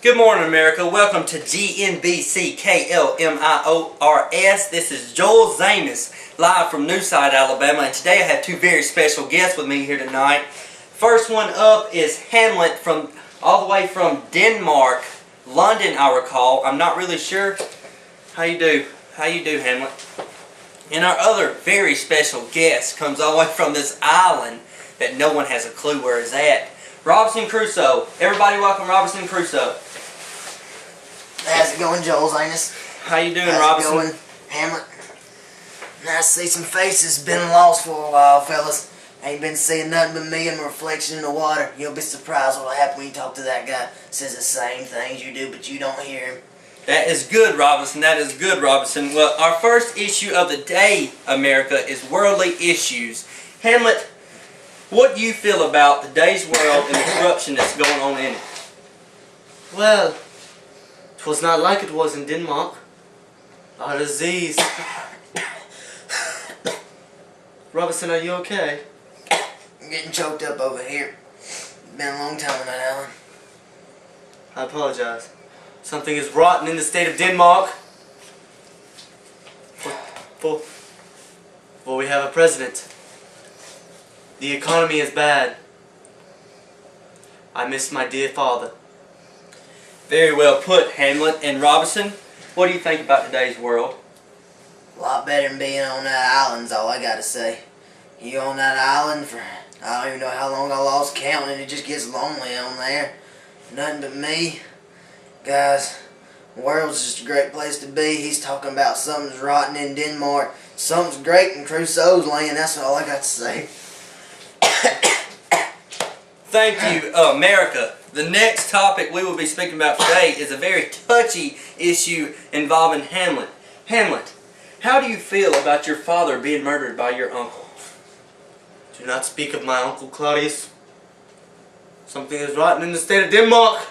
Good morning, America. Welcome to GNBCKLMIORS. This is Joel Zamus, live from Newside, Alabama, and today I have two very special guests with me here tonight. First one up is Hamlet, from all the way from Denmark, London, I recall. I'm not really sure. How you do, Hamlet? And our other very special guest comes all the way from this island that no one has a clue where it's at. Robinson Crusoe. Everybody welcome Robinson Crusoe. How's it going, Joel Zamus? How you doing, Robinson? How's it going, Hamlet? Nice to see some faces. Been lost for a while, fellas. Ain't been seeing nothing but me and my reflection in the water. You'll be surprised what'll happen when you talk to that guy. Says the same things you do, but you don't hear him. That is good, Robinson. That is good, Robinson. Well, our first issue of the day, America, is worldly issues. Hamlet, what do you feel about today's world and the corruption that's going on in it? Well, it was not like it was in Denmark. A disease. Robinson, are you okay? I'm getting choked up over here. Been a long time on that island. I apologize. Something is rotten in the state of Denmark. For we have a president. The economy is bad. I miss my dear father. Very well put, Hamlet. And Robinson, what do you think about today's world? A lot better than being on that island's all I gotta say. You on that island for, I don't even know how long I lost count, and it just gets lonely on there. Nothing but me. Guys, the world's just a great place to be. He's talking about something's rotten in Denmark. Something's great in Crusoe's land. That's all I got to say. Thank you, America. The next topic we will be speaking about today is a very touchy issue involving Hamlet. Hamlet, how do you feel about your father being murdered by your uncle? Do not speak of my uncle Claudius. Something is rotten in the state of Denmark.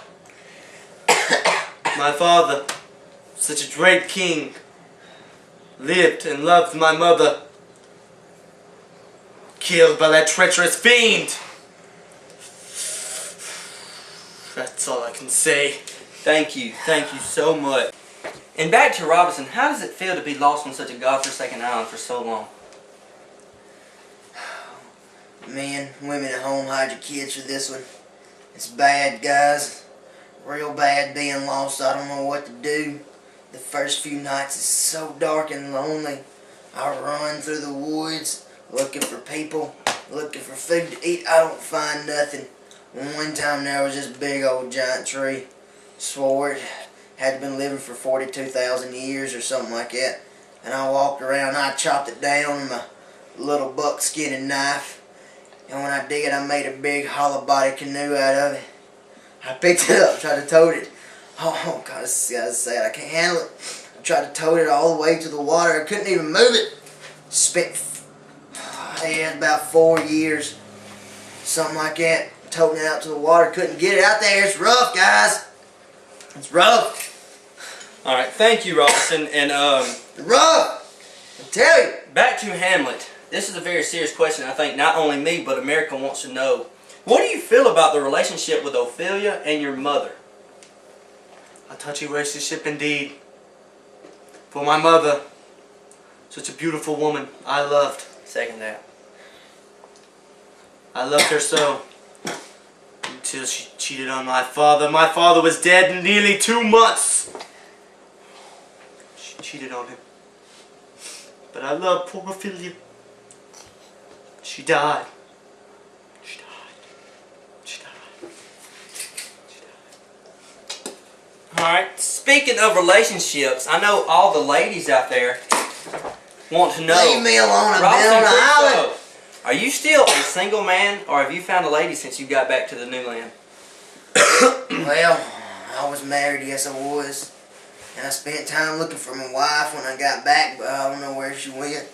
My father, such a great king, lived and loved my mother. Killed by that treacherous fiend. That's all I can say. Thank you so much. And back to Robinson, how does it feel to be lost on such a godforsaken island for so long? Men, women at home, hide your kids for this one. It's bad, guys. Real bad being lost. I don't know what to do. The first few nights is so dark and lonely. I run through the woods looking for people, looking for food to eat. I don't find nothing. One time there was this big old giant tree. Swore it had been living for 42,000 years or something like that. And I walked around, I chopped it down with my little buckskin and knife. And when I did, I made a big hollow body canoe out of it. I picked it up, tried to tote it. Oh God, this guy's sad. I can't handle it. I tried to tote it all the way to the water. I couldn't even move it. Spent about 4 years, something like that, toting it out to the water. Couldn't get it out there. It's rough, guys. It's rough. All right, thank you, Robinson. And rough. I tell you. Back to Hamlet. This is a very serious question. I think not only me, but America wants to know. What do you feel about the relationship with Ophelia and your mother? A touchy relationship indeed. For my mother, such a beautiful woman I loved. Second that. I loved her so until she cheated on my father. My father was dead in nearly 2 months. She cheated on him. But I loved poor Ophelia. She died. She died. She died. She died. Alright, speaking of relationships, I know all the ladies out there want to know. Leave me alone. I've been on the island. Are you still a single man, or have you found a lady since you got back to the new land? Well, I was married, yes I was. And I spent time looking for my wife when I got back, but I don't know where she went.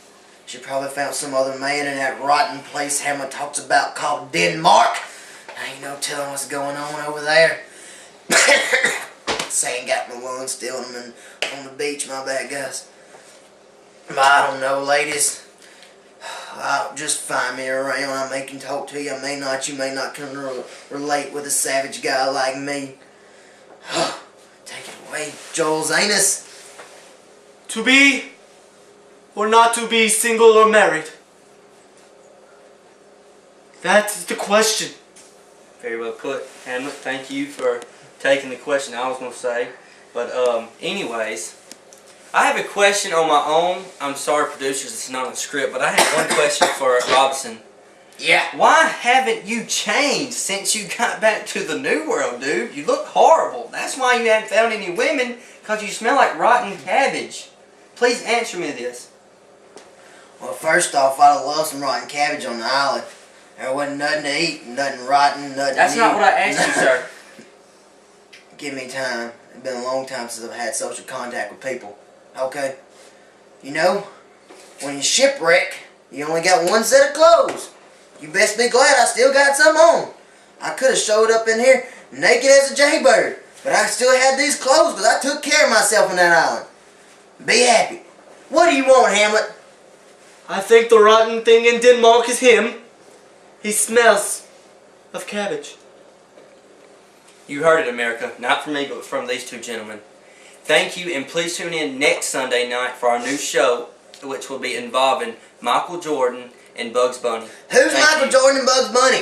She probably found some other man in that rotten place Hamlet talks about called Denmark. I ain't no telling what's going on over there. Sand got my lungs still, and I'm on the beach, my bad, guys. But I don't know, ladies. Just find me around. I may can talk to you. I may not. You may not come to relate with a savage guy like me. Wait, Joel Zanus. To be or not to be single or married? That is the question. Very well put, Hamlet. Thank you for taking the question I was going to say. But anyways, I have a question on my own. I'm sorry, producers, it's not on the script, but I have one question for Robinson. Yeah. Why haven't you changed since you got back to the New World, dude? You look horrible. That's why you haven't found any women, because you smell like rotten cabbage. Please answer me this. Well, first off, I'd love some rotten cabbage on the island. There wasn't nothing to eat, nothing rotten, nothing That's new. not what I asked you, sir. Give me time. It's been a long time since I've had social contact with people. Okay? You know, when you shipwreck, you only got one set of clothes. You best be glad I still got some on. I could have showed up in here naked as a jaybird, but I still had these clothes because I took care of myself on that island. Be happy. What do you want, Hamlet? I think the rotten thing in Denmark is him. He smells of cabbage. You heard it, America. Not from me, but from these two gentlemen. Thank you, and please tune in next Sunday night for our new show, which will be involving Michael Jordan and Bugs Bunny. Who's Michael Jordan and Bugs Bunny?